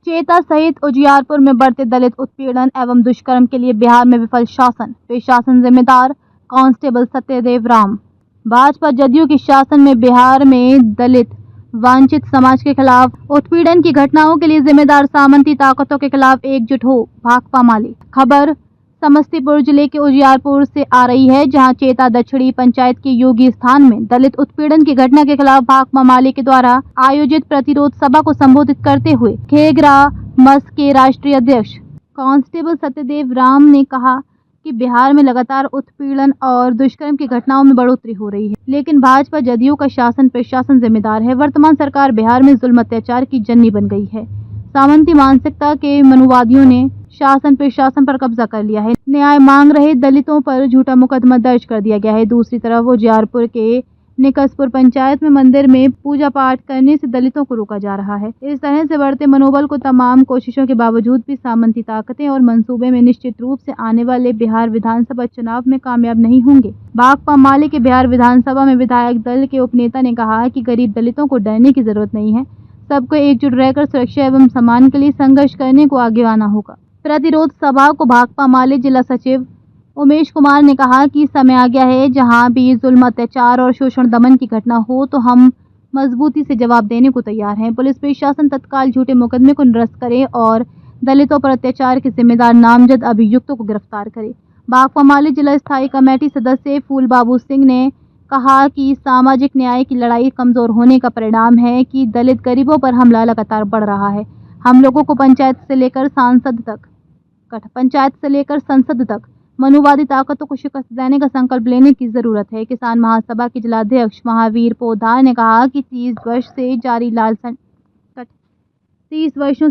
चेता सहित उजियारपुर में बढ़ते दलित उत्पीड़न एवं दुष्कर्म के लिए बिहार में विफल शासन, प्रशासन जिम्मेदार, कांस्टेबल सत्यदेव राम। भाजपा जदयू के शासन में बिहार में दलित वंचित समाज के खिलाफ उत्पीड़न की घटनाओं के लिए जिम्मेदार सामंती ताकतों के खिलाफ एकजुट हो भाकपा माले। खबर समस्तीपुर जिले के उजियारपुर से आ रही है, जहां चेता दक्षिणी पंचायत के योगी स्थान में दलित उत्पीड़न की घटना के खिलाफ भाकपा माले के द्वारा आयोजित प्रतिरोध सभा को संबोधित करते हुए खेगरा मस के राष्ट्रीय अध्यक्ष कांस्टेबल सत्यदेव राम ने कहा कि बिहार में लगातार उत्पीड़न और दुष्कर्म की घटनाओं में बढ़ोतरी हो रही है, लेकिन भाजपा जदयू का शासन प्रशासन जिम्मेदार है। वर्तमान सरकार बिहार में जुल्म अत्याचार की जननी बन गई है। सामंती मानसिकता के मनुवादियों ने शासन प्रशासन पर कब्जा कर लिया है। न्याय मांग रहे दलितों पर झूठा मुकदमा दर्ज कर दिया गया है। दूसरी तरफ उजियारपुर के निकसपुर पंचायत में मंदिर में पूजा पाठ करने से दलितों को रोका जा रहा है। इस तरह से बढ़ते मनोबल को तमाम कोशिशों के बावजूद भी सामंती ताकतें और मंसूबे में निश्चित रूप से आने वाले बिहार विधानसभा चुनाव में कामयाब नहीं होंगे। भाकपा माले के बिहार विधानसभा में विधायक दल के उपनेता ने कहा कि गरीब दलितों को डरने की जरूरत नहीं है, सबको एकजुट रहकर सुरक्षा एवं सम्मान के लिए संघर्ष करने को आगे आना होगा। प्रतिरोध सभा को भाकपा माले जिला सचिव उमेश कुमार ने कहा कि समय आ गया है, जहां भी जुल्म अत्याचार और शोषण दमन की घटना हो तो हम मजबूती से जवाब देने को तैयार हैं। पुलिस प्रशासन तत्काल झूठे मुकदमे को निरस्त करे और दलितों पर अत्याचार के जिम्मेदार नामजद अभियुक्तों को गिरफ्तार करे। भाकपा माले जिला स्थायी कमेटी सदस्य फूल बाबू सिंह ने कहा कि सामाजिक न्याय की लड़ाई कमजोर होने का परिणाम है कि दलित गरीबों पर हमला लगातार बढ़ रहा है। हम लोगों को पंचायत से लेकर संसद तक मनुवादी ताकतों को शिकस्त देने का संकल्प लेने की जरूरत है। किसान महासभा के जिलाध्यक्ष महावीर पोधार ने कहा कि 30 वर्षों से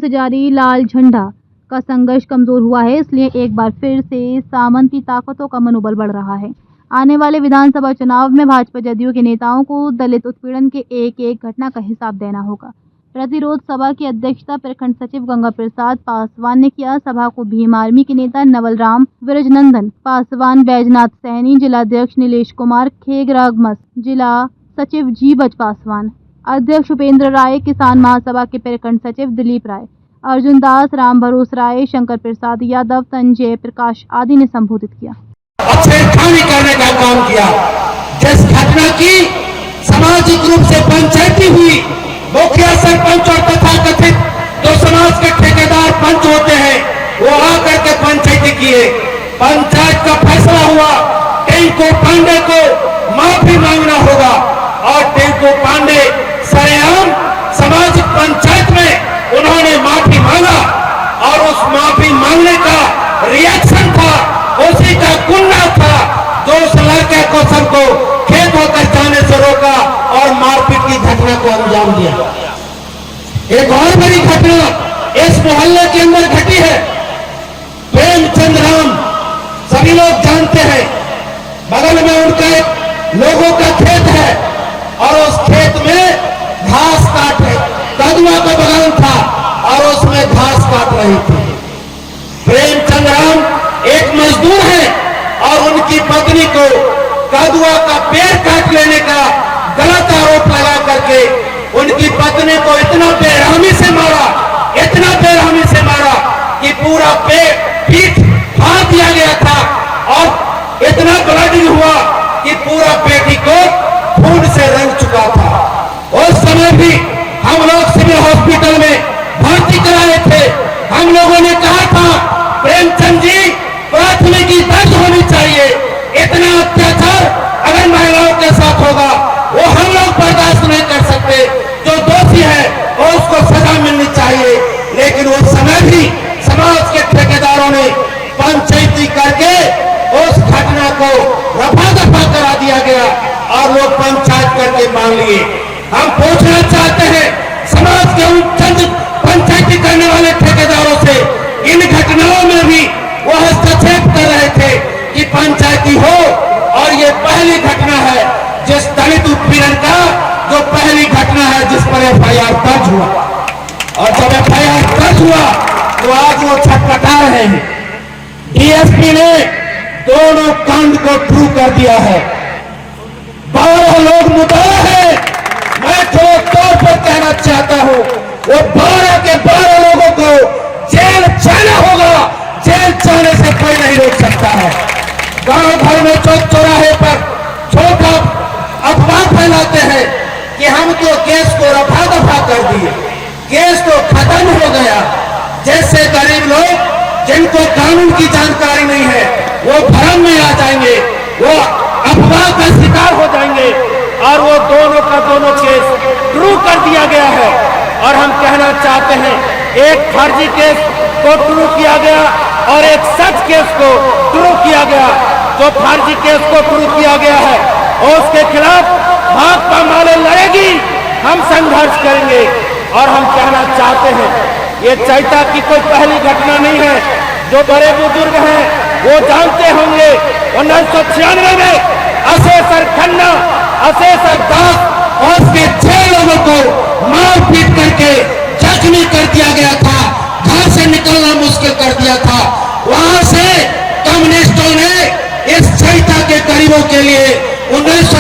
जारी लाल झंडा का संघर्ष कमजोर हुआ है, इसलिए एक बार फिर से सामंती ताकतों का मनोबल बढ़ रहा है। आने वाले विधानसभा चुनाव में भाजपा जदयू के नेताओं को दलित उत्पीड़न के एक एक घटना का हिसाब देना होगा। प्रतिरोध सभा की अध्यक्षता प्रखंड सचिव गंगा प्रसाद पासवान ने किया। सभा को भीम आर्मी के नेता नवल राम विरजनंदन पासवान, बैजनाथ सैनी, जिलाध्यक्ष नीलेश कुमार, खेगरागमस जिला सचिव जीबज पासवान, अध्यक्ष उपेंद्र राय, किसान महासभा के प्रखंड सचिव दिलीप राय, अर्जुन दास, राम भरोस राय, शंकर प्रसाद यादव, संजय प्रकाश आदि ने संबोधित किया। छेड़खानी करने का काम किया। जिस घटना की सामाजिक रूप से पंचायती हुई, मुखिया सरपंच और तथाकथित जो समाज के ठेकेदार पंच होते हैं वो आकर के पंचायती किए। पंचायत का फैसला हुआ टेंको पांडे को माफी मांगना होगा और टेंको पांडे सरेआम सामाजिक पंचायत में उन्होंने माफी मांगा और उस माफी मांगने का रिएक्शन था, उसी का गुन्ना था जो उस लड़के को सबको खेत होकर जाने से रोका और मारपीट की घटना को अंजाम दिया। एक और बड़ी घटना इस मोहल्ले के अंदर घटी है। प्रेमचंद राम सभी लोग जानते हैं, बगल में उनका एक लोगों का खेत है और उस खेत में घास काट कदुआ का बगान था और उसमें घास काट रही थी। प्रेमचंद राम एक मजदूर है और उनकी पत्नी को कदुआ का पेड़ काट लेने का गलत आरोप लगा करके उनकी पत्नी को इतना बेरहमी से मारा कि पूरा पीठ फाड़ दिया गया था और इतना ब्लडिंग हुआ कि पूरा पेटीकोट खून से रंग चुका था। उस समय भी हम लोग सिविल हॉस्पिटल में भर्ती कराए थे। हम लोगों ने कहा था प्रेमचंद जी प्राथमिकी दर्ज होनी चाहिए, इतना अत्याचार अगर महिलाओं के साथ होगा वो हम लोग बर्दाश्त नहीं कर सकते, जो दोषी है और उसको सजा मिलनी चाहिए। लेकिन उस समय भी समाज के ठेकेदारों ने पंचायती करके उस घटना को रफा दफा करा दिया गया और लोग पंचायत करके मान लिए। हम पूछना चाहते हैं समाज के उन चंद पंचायती करने वाले ठेकेदारों से, इन घटनाओं में भी वो हस्तक्षेप कर रहे थे कि पंचायती हो, और ये पहली घटना है जिस दलित उत्पीड़न का जो पहली घटना है जिस पर एफआईआर दर्ज हुआ, और जब एफआईआर दर्ज हुआ तो आज वो छटपटा रहे हैं। डीएसपी ने दोनों कांड को ट्रू कर दिया है। 12 लोग मुद्दा है। मैं जो तौर पर कहना चाहता हूं वो 12 के 12 लोगों को हो गया। जैसे गरीब लोग जिनको कानून की जानकारी नहीं है वो भ्रम में आ जाएंगे, वो अफवाह का शिकार हो जाएंगे और वो दोनों का दोनों केस ट्रू कर दिया गया है। और हम कहना चाहते हैं एक फर्जी केस को ट्रू किया गया और एक सच केस को ट्रू किया गया। जो फर्जी केस को ट्रू किया गया है और उसके खिलाफ भाकपा माले लड़ेगी, हम संघर्ष करेंगे। और हम कहना चाहते हैं ये चैता की कोई पहली घटना नहीं है। जो बड़े बुजुर्ग हैं वो जानते होंगे 1996 में अशेषर खन्ना, अशेषर दास और उसके 6 लोगों को मार पीट करके जख्मी कर दिया गया था, घर से निकलना मुश्किल कर दिया था। वहां से कम्युनिस्टों ने इस चैता के गरीबों के लिए 19